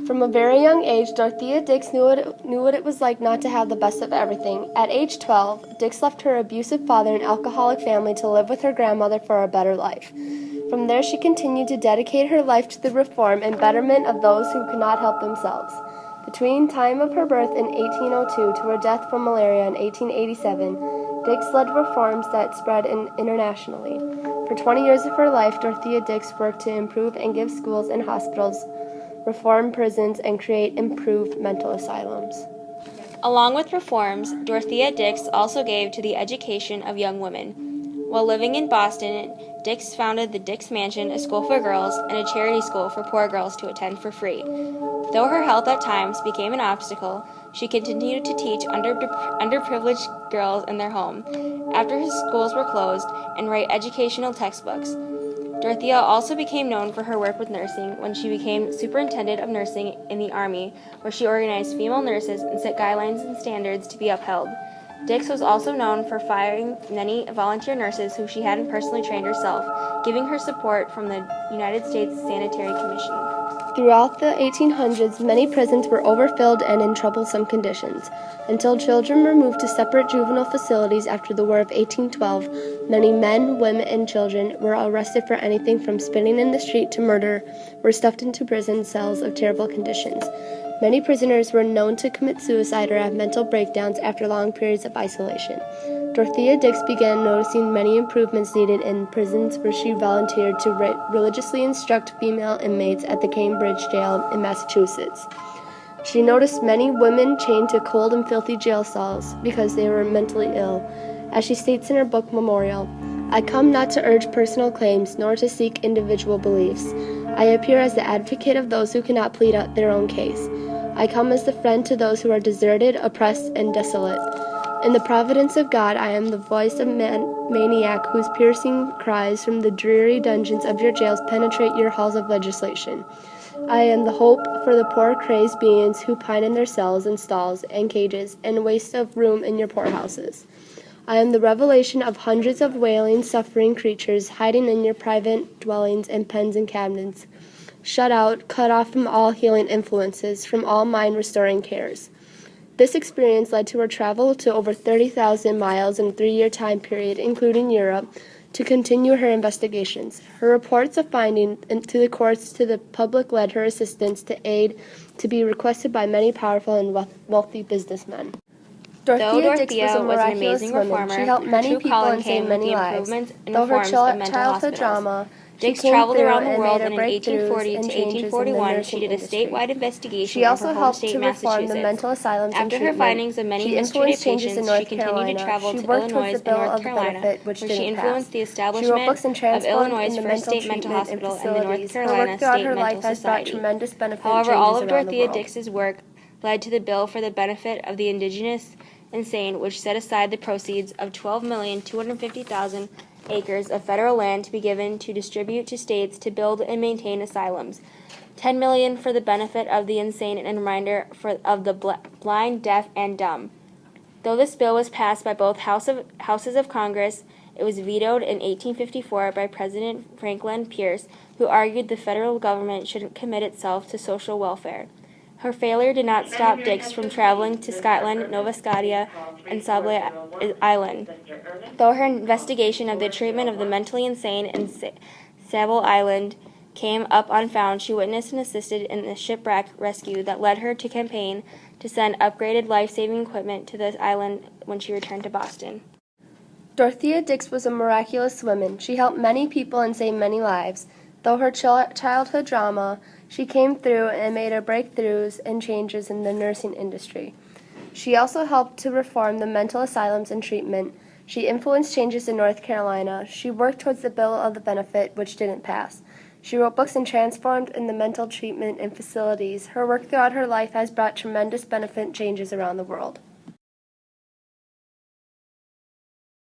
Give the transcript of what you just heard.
From a very young age, Dorothea Dix knew what it was like not to have the best of everything. At age 12, Dix left her abusive father and alcoholic family to live with her grandmother for a better life. From there, she continued to dedicate her life to the reform and betterment of those who could not help themselves. Between time of her birth in 1802 to her death from malaria in 1887, Dix led reforms that spread internationally. For 20 years of her life, Dorothea Dix worked to improve and give schools and hospitals, reform prisons, and create improved mental asylums. Along with reforms, Dorothea Dix also gave to the education of young women. While living in Boston, Dix founded the Dix Mansion, a school for girls, and a charity school for poor girls to attend for free. Though her health at times became an obstacle, she continued to teach underprivileged girls in their home after his schools were closed and write educational textbooks. Dorothea also became known for her work with nursing when she became superintendent of nursing in the Army, where she organized female nurses and set guidelines and standards to be upheld. Dix was also known for firing many volunteer nurses who she hadn't personally trained herself, giving her support from the United States Sanitary Commission. Throughout the 1800s, many prisons were overfilled and in troublesome conditions. Until children were moved to separate juvenile facilities after the War of 1812, many men, women, and children were arrested for anything from spitting in the street to murder, were stuffed into prison cells of terrible conditions. Many prisoners were known to commit suicide or have mental breakdowns after long periods of isolation. Dorothea Dix began noticing many improvements needed in prisons, where she volunteered to religiously instruct female inmates at the Cambridge jail in Massachusetts. She noticed many women chained to cold and filthy jail cells because they were mentally ill. As she states in her book Memorial, "I come not to urge personal claims, nor to seek individual beliefs. I appear as the advocate of those who cannot plead out their own case. I come as the friend to those who are deserted, oppressed, and desolate. In the providence of God, I am the voice of maniac whose piercing cries from the dreary dungeons of your jails penetrate your halls of legislation. I am the hope for the poor crazed beings who pine in their cells and stalls and cages and waste of room in your poorhouses. I am the revelation of hundreds of wailing, suffering creatures hiding in your private dwellings and pens and cabinets, shut out, cut off from all healing influences, from all mind-restoring cares." This experience led to her travel to over 30,000 miles in a 3-year time period, including Europe, to continue her investigations. Her reports of finding to the courts to the public led her assistance to aid to be requested by many powerful and wealthy businessmen. Dorothea Dix was a miraculous woman. She helped many people and saved many lives. Though her childhood drama, Dix traveled around the world, and in 1840 to 1841 she did a statewide investigation of her home state, Massachusetts. After her findings of many mistreated patients, she continued to travel to Illinois and North Carolina, where she influenced the establishment of Illinois' first state mental hospital and the North Carolina State Mental Society. However, all of Dorothea Dix's work led to the Bill for the Benefit of the Indigenous Insane, which set aside the proceeds of 12,250,000 acres of federal land to be given to distribute to states to build and maintain asylums, $10 million for the benefit of the insane and reminder of the blind, deaf, and dumb. Though this bill was passed by both houses of Congress, it was vetoed in 1854 by President Franklin Pierce, who argued the federal government shouldn't commit itself to social welfare. Her failure did not stop Dix from traveling to Scotland, Nova Scotia, and Sable Island. Though her investigation of the treatment of the mentally insane in Sable Island came up unfound, she witnessed and assisted in the shipwreck rescue that led her to campaign to send upgraded life-saving equipment to the island when she returned to Boston. Dorothea Dix was a miraculous woman. She helped many people and saved many lives. Though her childhood drama, she came through and made her breakthroughs and changes in the nursing industry. She also helped to reform the mental asylums and treatment. She influenced changes in North Carolina. She worked towards the Bill of the Benefit, which didn't pass. She wrote books and transformed in the mental treatment and facilities. Her work throughout her life has brought tremendous benefit changes around the world.